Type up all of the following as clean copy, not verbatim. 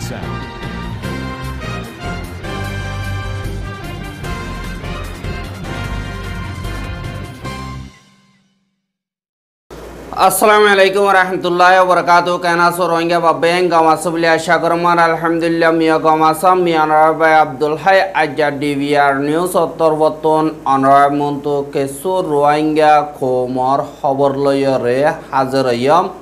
sound. Assalamualaikum warahmatullahi wabarakatuh. Kana soronga babeng gamasubli ashakarman alhamdulillah miya gamasam miya narabai Abdul Hai aja DVR news ottorboton onramuntu kesu Rohingya khomor khobor loyore hazirayam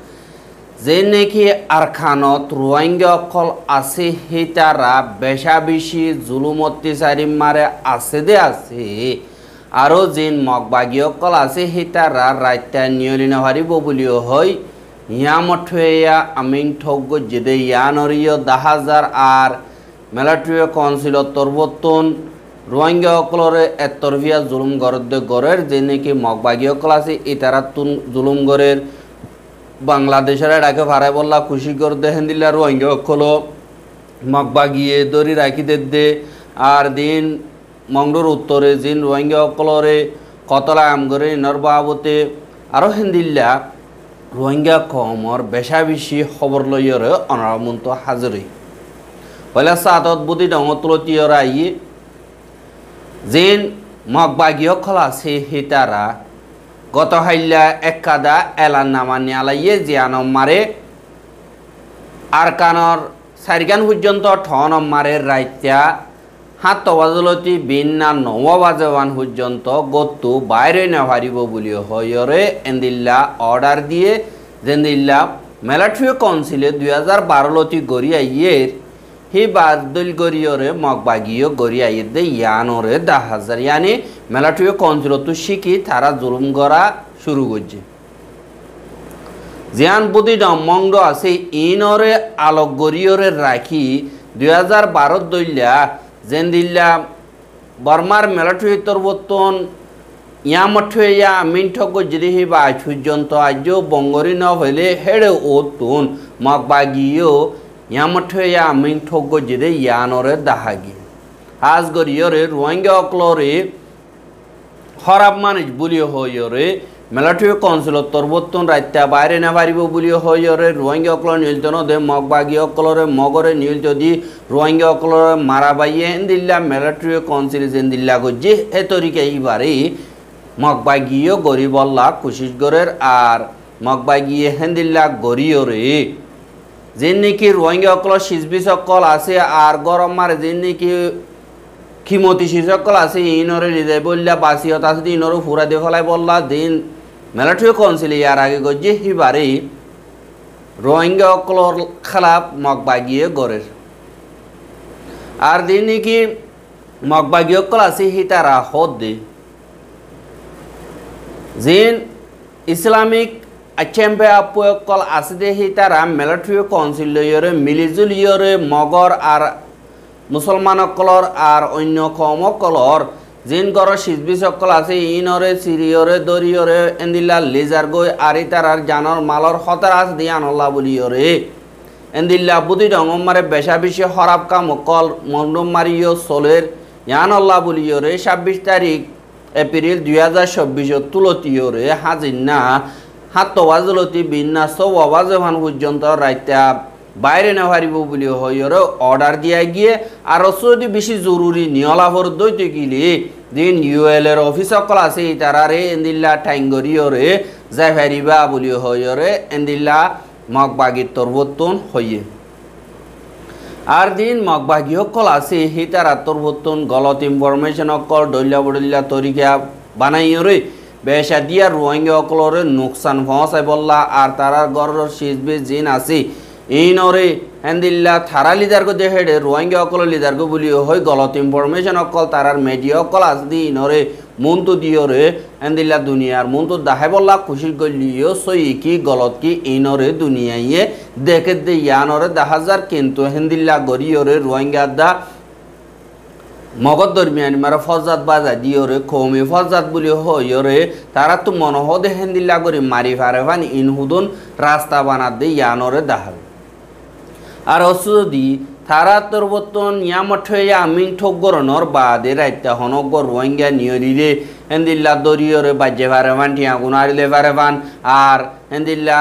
jeneki arkhanot Rohingya kol ase hitara beshabishi zulumoti sarim mare ase de ase Aro jin mokbagio kol ase hitara raita niolina haribo bulio hoi yamotweya aming thoggo jede yanoriyo 10,000 ar military council torbotton Rohingya kolore ettorvia zulum gorode gorer jeneki mokbagio kol ase itara tun zulum gorer Bangladesher ডাকে ভাড়াই বললা খুশি করতে হেন্দিলা রোহিঙ্গা কলো মগবাগিয়ে দড়ি রাখি দে আর দিন মংডুর উত্তরে জিন রোহিঙ্গা কলরে কতলা আমগরে নরবাবতে আরো হেন্দিল্লা রোহিঙ্গা কমর বেশা বেশি খবর লইরে অনারমন্ত হাজিরি পয়লা সাতত বুদি ডঙতলতিয়রা আই জিন মগবাগিয় খলা সে হিতারা গত হাইলা একাদা এলান নামানি আলাইয়ে জিয়ানম মারে আরকানর সারিগান পর্যন্ত ঠনম মারে রাইত্যা হাত বাজলতি বিন্না নবাজবান পর্যন্ত গত্তু বাইরে না হারিব বলিও হয়রে এন্দিল্লা অর্ডার দিয়ে জেন্দিল্লা মিলিটারি কাউন্সিলে 2012 লতি গরিয়াইয়ের হি বাদল গরিয়রে মগবাগিও গরিয়াইয়ে দে ইয়ানরে 10,000 यानी মিলিটারি কাউন্সিল তো শিকি তারা জুলুম করা শুরু করছে জিয়ান বুদি মংড আছে ইনরে আলোক গরিয়রে রাখি 2012 দইলা জেন্দিল্লা বর্মার মিলিটারি তরবতন ইয়ামঠয়া মিনঠক জিরিহি বা পর্যন্ত আজ বঙ্গরি ন হইলে হেড়ে ওতুন মগবাগিও ইয়ামঠয়া মিনঠক জিরে ইয়ানরে দাহাগি আজ গরিয়রে রোহিঙ্গা অকলরে খরাব মানুষ বুলিও হইরে মিলিটারি কাউন্সিল তরবতন রাইত্যা বাইরে না পারিব বুলিও হইরে রোহিঙ্গা অকল নিলত নদে মগবাগি অকলরে মগরে নিলত দি রোহিঙ্গা অকলরে মারা বাইয়ে হেন্দিল্লা মিলিটারি কাউন্সিল জেন্দিল্লা গজ্জে এ তরিকা এইবারে মগবাগিও গরিবল্লা কুশিসগরের আর মগবাগিয়ে হেন্দিল্লা গরিয়রে যেন নাকি রোহিঙ্গা অকল সিজবি সকল আছে আর গরম মারে যেন নাকি খিমতি সকল আছে ইনরে লিদে বললা বাসিয়ত আছে ইনরে ফুরা দিয়ে ফেলাই বললা দিন মিলিটারি কাউন্সিল ইয়ার আগে গজ্জে হিবারে রোহিঙ্গা অকলর খেলাফ মগবাগিয়ে গরের আর দিন নাকি মগবাগি অকল আছে হিতারা হদ দে যেন ইসলামিক আচেম্পে আপকল আছে দে হিতারা মিলিটারি কাউন্সিল লইরে মিলিজুলিয়রে মগর আর মুসলমান অকলর আর অন্য কম অকলর জিন গর সিজবি সকল আছে ইনরে সিরিয়রে দরিয়রে এন্দিল্লা লেজার গই আরি তারার জানর মালর হতার আস দিয়ান আল্লাহ বলিয়রে এন্দিল্লা বুদি ডঙ্গমারে বেশা বেশি হরাব কাম অকল মন্ডম মারিও সোলের ইয়ান আল্লাহ বলিয়রে 26 তারিখ এপ্রিল 2024 তুলতিয়রে হাজিন্না হাত ওয়াজলতি বিন্না সব ওয়াজভান পর্যন্ত রাইতা বাইরে না পারিব বলি হইরে অর্ডার দিয়া গিয়ে আর যদি বেশি জরুরি নিয়লাভর দইতে গিলে দিন ইউএল এর অফিস সকল আছে তারারে এন্দিল্লা টাইঙ্গরিয়রে যাই পারিবা বলি হইরে এন্দিল্লা মগবাগির তরবতন হইয়ে আর দিন মগবাগি সকল আছে হি তারা তরবতন গলত ইনফরমেশন সকল ডইলা বড়িল্লা তরিকা বানাইরে বেশা দিয়া রোহিঙ্গা সকলরে নুকসান পৌঁছাই বললা আর তারার গরর সিজবে জিন আছে ইনরে হেন্দিল্লা থারা লিদার গো দেহেডে রোহিঙ্গা অকল লিদার গো বলি হই গলত ইনফরমেশন অকল তারার মিডিয়া অকল আসদি ইনরে মন্তু দিয়রে হেন্দিল্লা দুনিয়ার মন্তু দাহে বললা খুশি গলিও সই কি গলত কি ইনরে দুনিয়ায়ে দেখে দে ইয়ানরে 10,000 কিন্তু হেন্দিল্লা গরিয়রে রোহিঙ্গা দা মগদ দরমিয়ানি মারা ফজাত বাজা দিয়রে কৌমি ফজাত বলি হইরে তারা তো মনহদে হেন্দিল্লা গরি মারি ফারেফান ইনহুদন রাস্তা বানাত দে ইয়ানরে দাহাল আর অসুদি তারা তরবতন ইয়ামঠয়া আমিন ঠগরনর বাদে রাইতা হনগর রোহিঙ্গা নিয়রিরে হেন্দিল্লা দরিয়রে বাজে ফারেফান টিয়া গুনারিলে ফারেফান আর হেন্দিল্লা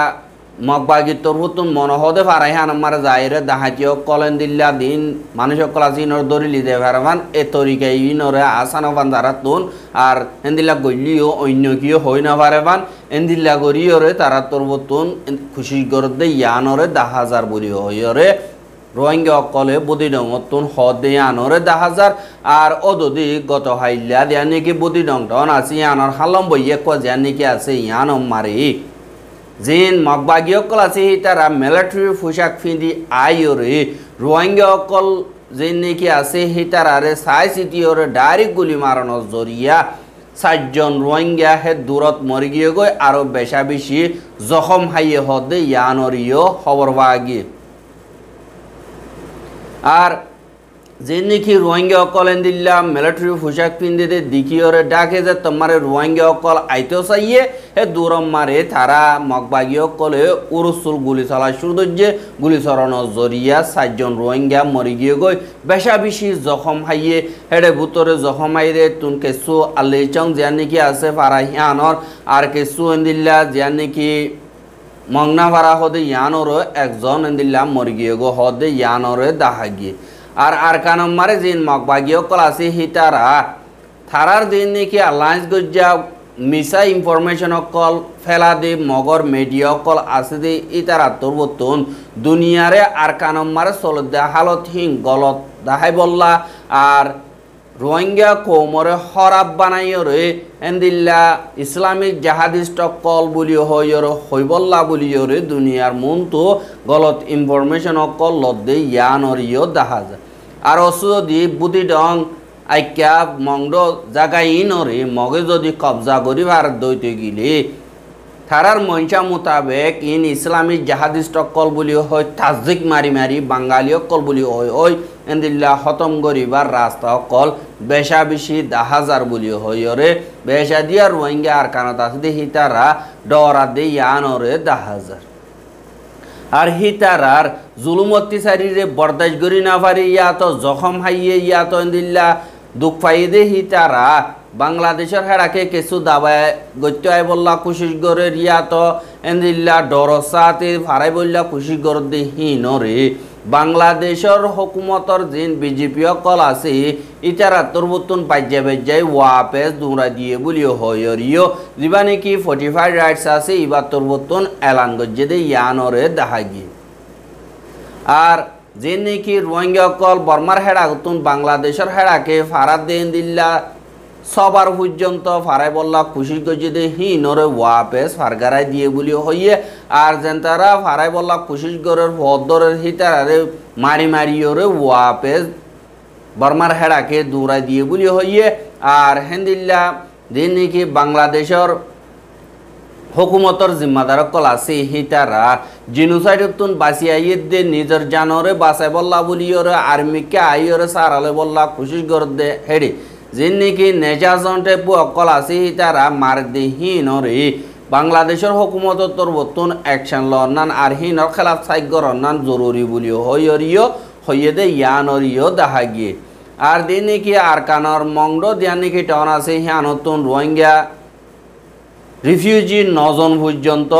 মগবাগি তরফতুন মনহদে ফারাই হান মারে যাইরে দাহাতিও কলেন দিল্লা দিন মানুষ কলাচিনর দরিলি দে ফারামান এ তরিকাই ইনরে আসানবান দারাতুন আর এন্দিল্লা গইলিও অন্য কিও হই না ফারেবান এন্দিল্লা গরিয়রে তারা তরফতুন খুশি করদে ইয়ানরে 10,000 বলি হইরে রোহিঙ্গা অকলে বদিডংতুন হদে আনরে 10,000 আর অদদি গত হাইল্লা দিয়া নাকি বদিডংটন আছে ইয়ানর হালম বইয়ে ক যা নাকি আছে ইয়ানম মারি জিন মগবাগী অকল আছে তারা মিলিটারি পোশাক পিন্ধি আইরে রোহিঙ্গা অকল জিন নাকি আছে তারারে চাই চিটিয়রে ডাইরেক্ট গুলি মারানোর জরিয়া 4 জন রোহিঙ্গা হে দূরত মরি গিয়ে গই আরো বেশা বেশি জখম হাইয়ে হদে ইয়ানরিও খবর বাগি আর যে নাকি রোহিঙ্গা অকল এন্দিল্লা মিলিটারি পোশাক পিন্দিতে দিকিওরে ডাকে যে তোমার রোহিঙ্গা অকল আইতো চাইয়ে হে দূরম মারে তারা মগবাগী অকলে উরুসুল গুলি চলা শুরু যে গুলি চলানোর জরিয়া 4 জন রোহিঙ্গা মরি গিয়ে গই বেশা বেশি জখম হাইয়ে হেডে ভুতরে জখম হাইরে তুন কেসু আল্লাইচং যা নাকি আছে ফারাহিয়ানর আর কেসু এন্দিল্লা যা নাকি মংনা ভাড়া হদে ইয়ানরও একজন এন্দিল্লা মরি গিয়ে গো হদে ইয়ানরে দাহাগি আর কানম মারে জিন মগবাগী অকল আছে হিতারা থারার দিন নাকি আলায়েন্স গজ্জা মিসা ইনফরমেশন অকল ফেলা দে মগর মিডিয়া অকল আছে দে ইতারা তরবতুন দুনিয়ারে আর কানম মারে চলতে হালত হিং গলত দাহাই বললা আর রোহিঙ্গা কৌমরে হরাব বানাইরে এন্দিল্লা ইসলামিক জাহাদিস্ট কল বলি হইরে হইবল্লা বলিরে দুনিয়ার মন তো গলত ইনফরমেশন অকল লদ্দে ইয়ানরিও দেখা যায় আর অসুদি বুদ্ধি ডং আইক্যা মংড জাগাই ইনরে মগে যদি কবজা করি ভারত দইতে গিলে থারার মঞ্চা মোতাবেক ইন ইসলামিক জাহাদিস্ট কল বলি হয় তাজিক মারি মারি বাঙালি কল বলি হয় ওই এন্দিল্লা খতম করিবার রাস্তা অকল বেশা বেশি 10,000 বলি হইরে বেশা দিয়া রোহিঙ্গা আর কানত আছে দে হিতারা ডরা দে ইয়ানরে 10,000 আর হিতারার জুলুম অত্যাচারীরে বরদাস্ত করি না পারি ইয়া তো জখম হাইয়ে ইয়া তো এন্দিল্লা দুঃখ পাই দে হিতারা বাংলাদেশের হেড়াকে কিছু দাবায় গত্যায় বললা কুশিস গড়ে রিয়া তো এন্দিল্লা ডরসাতে ফারাই বললা কুশিস গড় দে হিনরে বাংলাদেশের হুকুমতর জিন বিজেপি অকল আছে ইতারা তরবতুন পাজ্যা বেজ্জাই ওয়াপেস দুরা দিয়ে বলিও হইরিও যিবা নাকি 45 রাইটস আছে ইবা তরবতুন এলান গজ্জে দে ইয়ানরে দাহাগি আর যে নাকি রোহিঙ্গা অকল বর্মার হেড়াগুতুন বাংলাদেশের হেড়াকে ফারাদ দেন দিল্লা সবার পর্যন্ত ফারাই বললা খুশি গজ্জে দে হিনরে ওয়াপেস ফারগারাই দিয়ে বলিও হইয়ে আর যেন তারা ফারাই বললা খুশি গরের ভদ্রের হিতারে মারি মারিওরে ওয়াপেস বর্মার হেড়াকে দৌড়াই দিয়ে বলি হইয়ে আর হেন্দিল্লা যে নাকি বাংলাদেশের হুকুমতর জিম্মাদার কল আছে হিতারা জিনোসাইডতুন বাঁচিয়ে দে নিজের জানরে বাঁচাই বললা বলিওরে আর্মিকে আইরে সারালে বললা খুশি গর দে হেড়ে যে নাকি নেজাজন্টে অকল আছে হিতারা মার দে হিনরে বাংলাদেশের হুকুমত তরবতুন অ্যাকশন লন্নান আর হিনর খেলাফ সাইগর অন্যান জরুরি বলিও হইরিও হইয়ে দে ইয়ানরিও দেখা গিয়ে আর দিন নাকি আর কানর মংড দিয়া নাকি টন আছে হিয়ানতুন রোহিঙ্গা রিফিউজি 9 জন পর্যন্ত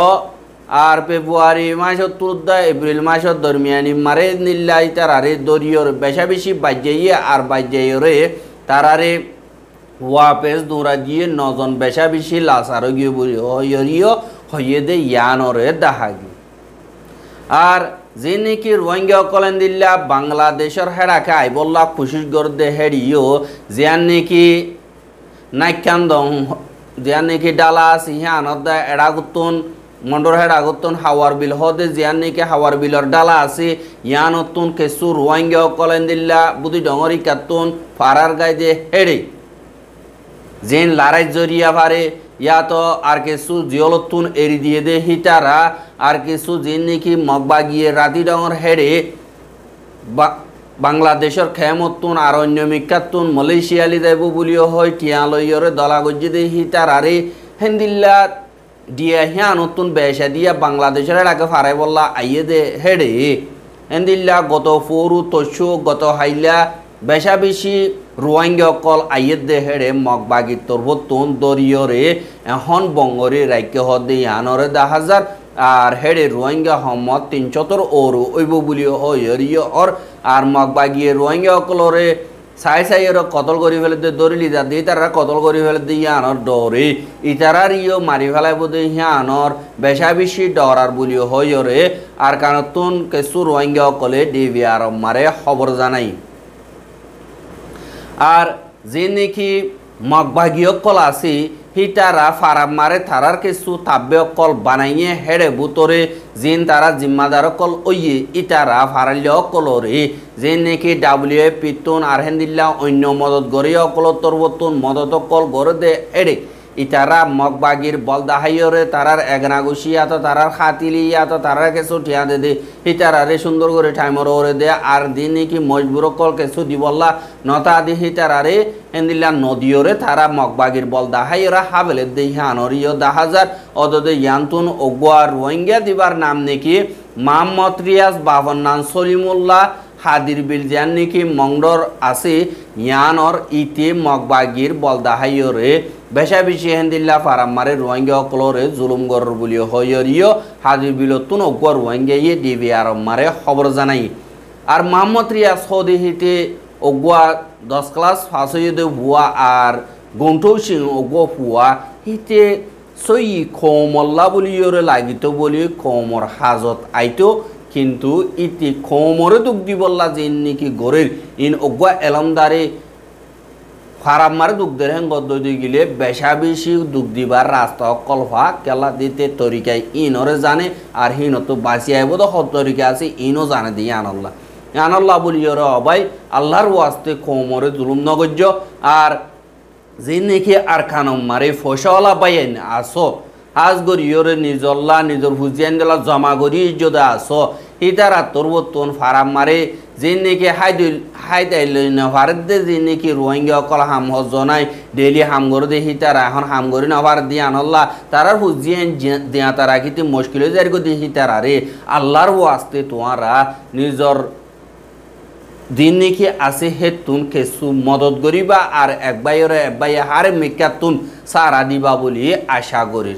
আর ফেব্রুয়ারি মাসত তুলদা এপ্রিল মাসত দরমিয়ানি মারে নিল্লাই তারারে দরিয়র বেশা বেশি বাজ্যাইয়ে আর বাজ্যাইরে তারারে ওয়াপেস দৌড়া দিয়ে 9 জন বেশা বেশি লাসার গিয়ে বলি হইরিও হইয়ে দে ইয়ানরে দেখা গিয়ে আর যে নাকি রোহিঙ্গা অকলেন দিল্লা বাংলাদেশের হেড়াকে আইবল্লা খুশি গর্দে হেড়িও জিয়ান নাকি নাইকান্দং জিয়ান নাকি ডালা আছে হিয়ানত এড়াগুতুন মন্ডর হেড়াগুতুন হাওয়ার বিল হদে জিয়ান নাকি হাওয়ার বিলর ডালা আছে ইয়ানতুন কেসু রোহিঙ্গা অকলেন দিল্লা বুদ্ধি ডঙরি কাতুন ফারার গাই দে হেড়ে যেন লড়াই জরিয়া পারে ইয়া তো আর কিছু জিয়লতুন এরি দিয়ে দে হিতারা আর কিছু যেন নাকি মগবাগিয়ে রাতি ডঙর হেড়ে বাংলাদেশের খেমতুন আর অন্য মিকাতুন মালয়েশিয়ালি যাইব বলিও হয় টিয়া লইয়রে দলা গজ্জি দে হিতারারে হেন্দিল্লা দিয়া হিয়া নতুন বেশা দিয়া বাংলাদেশের এলাকা ফারাই বললা আইয়ে দে হেড়ে হেন্দিল্লা গত ফরু তসু গত হাইলা বেশা বেশি রোহিঙ্গা অকল আইয়ের দে হেড়ে মগবাগি তরবতুন দরিয়রে এখন বঙ্গরে রাজ্য হদে ইয়ানরে 10,000 আর হেডে রোহিঙ্গা হমত 300 ওরু ওইব বলি হইয় অর আর মগবাগিয়ে রোহিঙ্গা অকলরে সাই কতল করি ফেলে দৌড়ি লিদার দিয়ে তারা কতল করি ফেলে দিয়ে আনর ডরে ইতারার ইয় মারি ফেলাই বোধ আনর বেশা বেশি ডরার বলিও হইরে আর কারণ কেসু রোহিঙ্গা অকলে ডিবি আর মারে খবর জানাই আর যে নাকি মগবাগী অকল আছে হিতারা ফারাম মারে তারার কিছু তাব্বে অকল বানাইয়ে হেড়ে বুতরে জিন তারা জিম্মাদার অকল ওইয়ে ইতারা ফারাল্য অকলরে যে নাকি WF পিতুন আর হেন্দিল্লা অন্য মদত গড়ে অকল তরবতুন মদত অকল গড়ে দে এড়ে ইতারা মগবাগির বলদাহাইরে তারার এগনাগুশিয়াত তারার খাতিলিয়াত তারার কিছু ঠিয়া দে দে হিতারারে সুন্দর করে টাইমর ওরে দে আর দিন নাকি মজবুর কল কিছু দিবল্লা নতা দি হিতারারে এন্দিল্লা নদীরে তারা মগবাগির বলদাহাইরা হাবেলে দে হানরিয় 10,000 অদদে ইয়ান্তুন ওগুয়ার রোহিঙ্গা দিবার নাম নাকি মোহাম্মদ রিয়াজ বাবন নাম সলিমুল্লাহ হাদির বিল যান নাকি মংডর আছে ইয়ানর ইতে মগবাগির বলদাহাইরে বেশা বেশি হেন্দিল্লা ফারাম মারে রোহিঙ্গা অকলরে জুলুম গর বলি হইয় হাদির বিলতুন অগুয়ার রোহিঙ্গা ইয়ে ডিবি আর মারে খবর জানাই আর মোহাম্মদ রিয়াজ সৌদি হিতে অগুয়া 10 ক্লাস পাস হইতে ভুয়া আর গন্ঠৌ সিং অগুয়া ভুয়া হিতে সই খমল্লা বলিয়রে লাগিত বলি খমর হাজত আইতো কিন্তু ইতি খমরে দুঃখ দিবল্লা যে নাকি গরের ইন অগুয়া এলমদারে ফারাম মারে দুঃখ দের হ্যাঁ গদ্দ দিয়ে গেলে বেশা বেশি দুঃখ দিবার রাস্তা কলফা কেলা দিতে তরিকায় ইনরে জানে আর হিন তো বাঁচি আইব তো সব তরিকা আছে ইনও জানে দিয়ে আনাল্লাহ বলি ওরা অবাই আল্লাহর ওয়াস্তে খমরে জুলুম নগর্য আর যে নাকি আর খানম মারে ফসলা পাইয়েন আসো আজ গরিয়রে নিজল্লা নিজর হুজিয়ান দিলা জমা করি যদি আসো ইতারা তরবতন ফারাম মারে যে নাকি হাইদাইল না ভারত দে যে নাকি রোহিঙ্গা অকল হাম হজ নাই ডেলি হাম করে দে হিতারা এখন হাম করে না ভারত দিয়ে আনল্লা তারার হুজিয়ান দিয়া তারা কিন্তু মুশকিল হয়ে যায় দিয়ে হিতারা রে আল্লাহর ওয়াস্তে তোমারা নিজর দিন নাকি আছে হেতুন কিছু মদত করিবা আর এক বাইরে হারে মেকাতুন সারা দিবা বলি আশা করি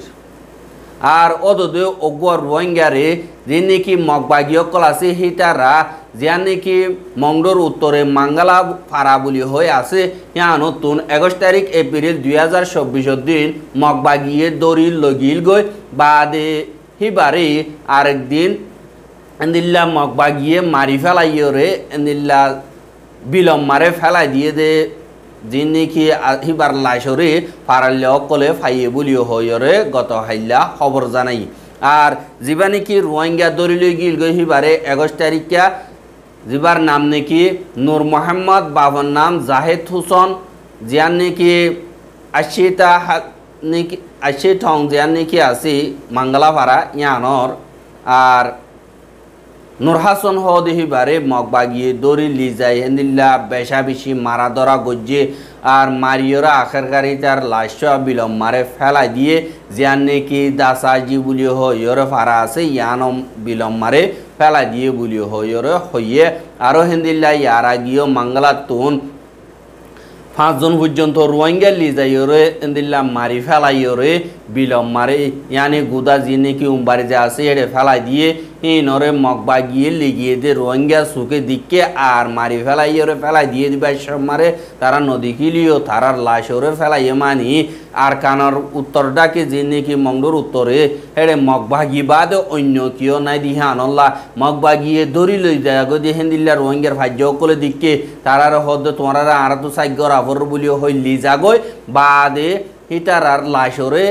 আর অদদে অগুয়ার রোহিঙ্গারে যে নাকি মগবাগী অকল আছে হিতারা যে নাকি মংডোর উত্তরে মাঙ্গালা ফারা বলি হয়ে আছে ইয়া নতুন 21 তারিখ এপ্রিল 2024 দিন মগবাগিয়ে দরিল লগিল গই বাদে হিবারে আরেকদিন এন্দিল্লা মগবাগিয়ে মারি ফেলাইয় রে এন্দিল্লা বিলম মারে ফেলাই দিয়ে দে যে নাকি হিবার লাশরে ফারাল্য অকলে ফাইয়ে বলিও হইরে গত হাইল্লা খবর জানাই আর যিবা নাকি রোহিঙ্গা দরিল গিল গই হিবারে 21 তারিখা যিবার নাম নাকি নূর মোহাম্মদ বাবন নাম জাহেদ হুসন জিয়ান নাকি 80টা নাকি 80 ঠং জিয়ান নাকি আছে মাঙ্গলাপাড়া ইয়ানর আর নূর হাসন হিবারে মগবাগিয়ে দড়ি লিজাই হেন্দিল্লা বেশা বেশি মারা ধরা গজ্জে আর মারিয়রা আখেরকারি তার লাশ বিলম মারে ফেলাই দিয়ে জিয়ান নাকি দাসাজি বলি হইরে ফারা আছে ইয়ানম বিলম মারে ফেলাই দিয়ে বলি হইরে হইয়ে আরো হেন্দিল্লা ইয়ারা গিয়ে মাঙ্গলাতুন 5 জন পর্যন্ত রোহিঙ্গা লিজাইরে এন্দিল্লা মারি ফেলাইরে বিলম মারে ইয়ানি গুদা জি নাকি উম্বারে যে আছে এড়ে ফেলাই দিয়ে ইনরে মগবাগিয়ে লিগিয়ে দে রোহিঙ্গা সুখে দিকে আর মারি ফেলাইরে ফেলাই দিয়ে দিবার সব মারে তারা নদী কিলিও তারার লাশরে ফেলাইয়ে মানি আর কানার উত্তরটাকে যে নাকি মংডোর উত্তরে এড়ে মগবাগি বাদে অন্য কেউ নাই দিহা আনল্লা মগবাগিয়ে দড়ি লই যায় গো দিয়ে হেন্দিল্লা রোহিঙ্গার ভাজ্য কলে দিকে তারার হদ তোমারা আর তো সাইগর আবর বলিও হই লিজা গই বাদে হিটারার লাশরে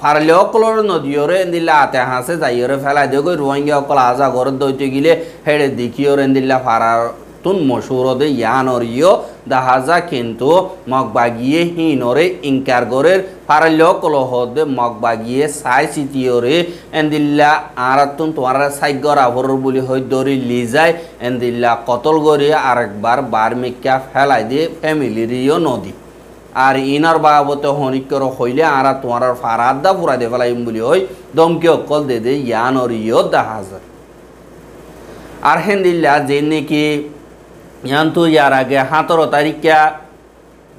ফারলে অকলর নদীরে এন্দিল্লা আতে হাসে যাইরে ফেলাই দিয়ে গই রোহিঙ্গা অকল আজা ঘর দইতে গিলে হেড়ে দেখিওর এন্দিল্লা ফারার তুন মশুরদে ইয়ানরিও দাহাজা কিন্তু মগবাগিয়ে হিনরে ইনকার গরের ফারলে অকল হদে মগবাগিয়ে সাই সিটিওরে এন্দিল্লা আরাতুন তোমার সাইগর আবর বলি হই দরি লিজাই এন্দিল্লা কতল গরে আরেকবার বারমিকা ফেলাই দিয়ে ফ্যামিলিরিও নদী আর ইনার বাবতে হনিকর হইলে আর তোমার ফারাদা পুরা দে ফেলাইম বলি হই দমকে অকল দে দে ইয়ানরিও দাহাজার আর হেন্দিল্লা যে নাকি ইয়ান্তু ইয়ার আগে 17 তারিখা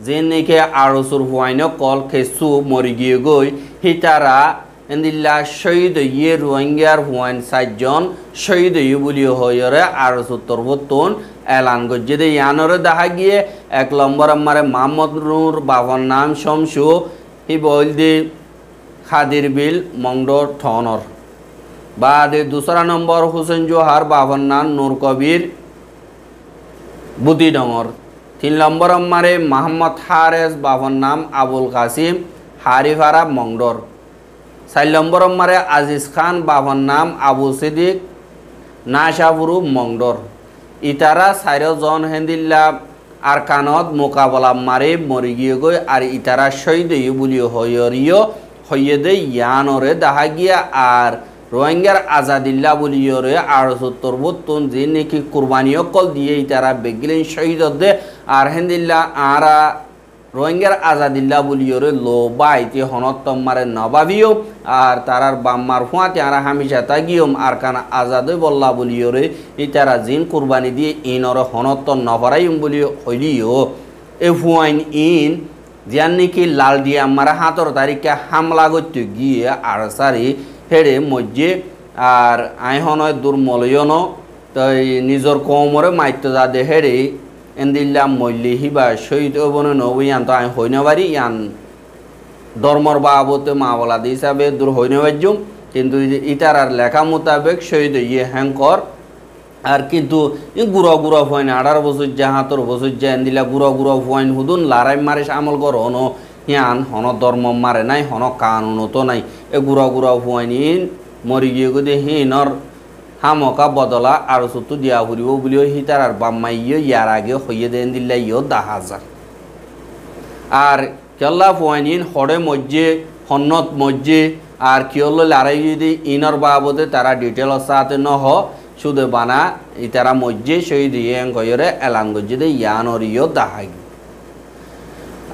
যে নাকি আড়সুর হুয়াইন কল খেসু মরি গিয়ে গই হিতারা এন্দিল্লা শহীদ ইয়ে রোহিঙ্গার হুয়াইন 4 জন শহীদ ইয়ে বলি হয়রে আর 70 এলান গজ্জে দে ইয়ানরে দেখা গিয়ে 1 নম্বর আমারে মোহাম্মদ নূর বাবার নাম শমসু হি বলদি খাদির বিল মংডো ঠনর বাদে दूसरा নম্বর হোসেন জোহার বাবার নাম নূর কবির বুদি ডঙর 3 নম্বর আমারে মোহাম্মদ হারেস বাবার নাম আবুল কাসিম হারিফারা মংডর 4 নম্বর আমারে আজিজ খান বাবার নাম আবু সিদ্দিক নাশাপুরু মংডর ইতারা 4 জন হেন্দিল্লা আরকানত মোকাবলা মারে মরি গিয়ে গই আর ইতারা শহীদ বলি হইয়রিও হইয়েদে ইয়ানরে দেখা গিয়া আর রোহিঙ্গার আজাদিল্লা বলিয়রে আর 70 যে নাকি কুরবানিও কল দিয়ে ইতারা বেগিলেন শহীদ দে আর হেন্দিল্লা আরা রোহিঙ্গার আজাদিল্লা বলিয়রে লো বাইতে হনত্তম মারে নবাবিও আর তারার বাম্মার ফুয়াতে আর হামিশা তাগিয়ম আর কানা আজাদে বল্লা বলিয়রে ইতারা জিন কুরবানি দিয়ে ইনর হনত্ত নভরাইম বলি হইলিও এ ফুয়াইন ইন জিয়ান নাকি লাল দিয়ে আমার 17 তারিখে হামলা করতে গিয়ে আর সারি হেড়ে মজ্জে আর আইহনয় দুর্মলয়ন তাই নিজর কমরে মাইত্য যাদে হেড়ে এন্দিল্লা মল্লি হিবা শহীদ বনে নবইয়ান তো আই হইনবারি ইয়ান ধর্মর বাবতে মা বলা হিসাবে দূর হইনবাজ্যম কিন্তু ইতারার লেখা মোতাবেক শহীদ ইয়ে হ্যাঙ্কর আর কিন্তু গুড়ো গুড়ো ফয়েন 18 বছর যা 17 বছর যা এন্দিল্লা গুড়ো গুড়ো ফয়েন হুদুন লারাই মারে আমল কর হন ইয়ান হন ধর্ম মারে নাই হন কানুন তো নাই এ গুড়ো গুড়ো ফয়েন মরি গিয়ে গদে হিনর হামকা বদলা আর সত্তু দিয়া ফুরিব বলিও হিতার আর বাম্মাইও ইয়ার আগে হইয়ে দেন দিল্লা ইও 10,000 আর কেল্লা ফুয়াইন হরে মজ্জে হন্নত মজ্জে আর কিয়ল লারাই যদি ইনর বাবদে তারা ডিটেল সাথে নহ শুধু বানা ইতারা মজ্জে শহীদ ইয়েন কয়রে এলান গজ্জে দে ইয়ানর ইও দাহাই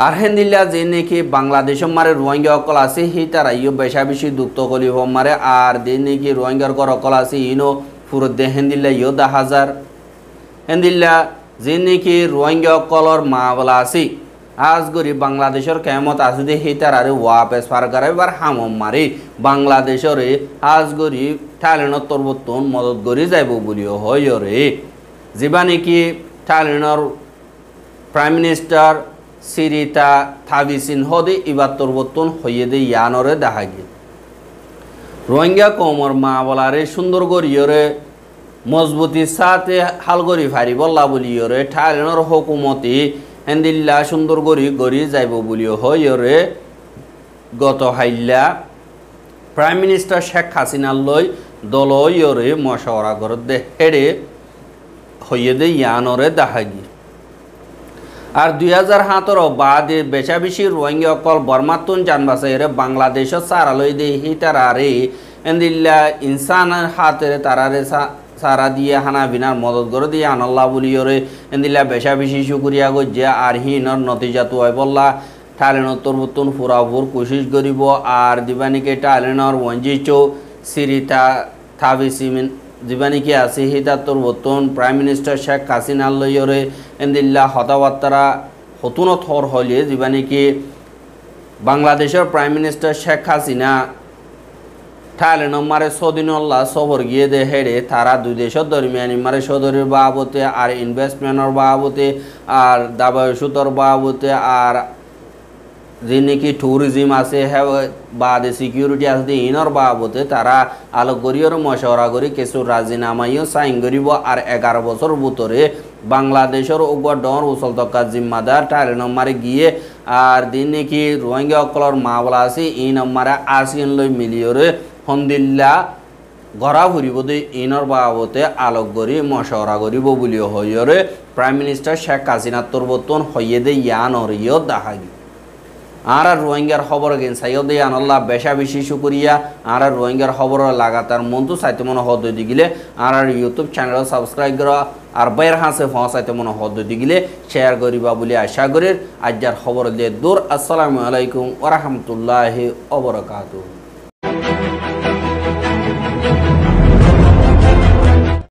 আর হেন্দিল্লা যে নাকি বাংলাদেশ মারে রোহিঙ্গা অকল আছে হি তারা ইও বেশা বেশি দুঃখ কলিব মারে আর যে নাকি রোহিঙ্গার কর অকল আছে ইনো পুরো দে হেন্দিল্লা ইও 10,000 হেন্দিল্লা যে নাকি রোহিঙ্গা অকলর মা বলা আছে আজ গরি বাংলাদেশের কেমত আছে দে হি তারারে ওয়াপেস ফার করে এবার হামম মারে বাংলাদেশরে আজ গরি থাইল্যান্ডর তরবতন মদত করি যাইব বলিও হয় রে যেবা নাকি থাইল্যান্ডর প্রাইম মিনিস্টার সিরিতা থাবিসিন হদে ইবার তরবতন হইয়ে দে ইয়ানরে দেখা গিয়ে রোহিঙ্গা কমর মা বলারে সুন্দর করিয়রে মজবুতির সাথে হাল করি ফারি বল্লা বলিয়রে থাইল্যান্ডর হুকুমতি হেন্দিল্লা সুন্দর করি গড়ি যাইব বলিও হইরে গত হাইল্লা প্রাইম মিনিস্টার শেখ হাসিনার লই দলইরে মশওয়ারা করে দে হেড়ে হইয়ে দে ইয়ানরে দেখা গিয়ে আর 2017 বাদে বেশা বেশি রোহিঙ্গা অকল বর্মাতুন জানবাসাইরে বাংলাদেশ সারালই দে হিতারারে এন্দিল্লা ইনসানের হাতে তারারে সারা দিয়ে হানা বিনার মদত করে দিয়ে আনাল্লাহ বলিয়রে এন্দিল্লা বেশা বেশি শুকুরিয়া গজ্জে আর হিনর নতিজা তো হয় বললা থাইল্যান্ডর তরবতন ফুরাফুর কোশিশ করিব আর দিবানিকে থাইল্যান্ডর ওয়ানজিচো সিরিতা থাবিসিমিন জীবানিকে আছে হিতা তরবতন প্রাইম মিনিস্টার শেখ হাসিনা লইরে এন্দিল্লা হতাবার্তারা হতুন থর হলে জীবানিকে বাংলাদেশের prime minister Sheikh Hasina Thailand মারে সদিনুল্লাহ সফর গিয়ে দে হেড়ে তারা দুই দেশের দরমিয়ানি মারে সদরের বাবতে আর ইনভেস্টমেন্টের বাবতে আর দাবায়সুতর বাবতে আর যে নাকি ট্যুরিজম আছে বাদে সিকিউরিটি আছে ইনর বাবতে তারা আলোক করিয়র মশওয়ারা করি কিছু রাজিনামাইও সাইন করিব আর 11 বছর ভিতরে বাংলাদেশের ওগর ডর উসল তকা জিম্মাদার থাইল্যান্ড মারে গিয়ে আর দিন নাকি রোহিঙ্গা অকলর মা বলা আছে ইন মারে আসিন লই মিলিয়রে হন্দিল্লা গড়া ফুরিব দে ইনর বাবতে আলোক করি মশওয়ারা করিব বলি হইরে প্রাইম মিনিস্টার শেখ হাসিনা তরবতন হইয়ে দে ইয়ানর ইয় দাহাগি আর রোহিঙ্গার খবর গেন সাইয়দ আনাল্লাহ বেশা বেশি শুকরিয়া আর রোহিঙ্গার খবর লাগাতার মন্তু সাইতে মনে হদ দিগিলে আর ইউটিউব চ্যানেল সাবস্ক্রাইব করা আর বাইর হাসে ফসাইতে মনে হদ দিগিলে শেয়ার করিবা বলে আশা করি আজকের খবর দিয়ে দূর। আসসালামু আলাইকুম ওয়া রাহমাতুল্লাহি ওয়া বারাকাতুহু।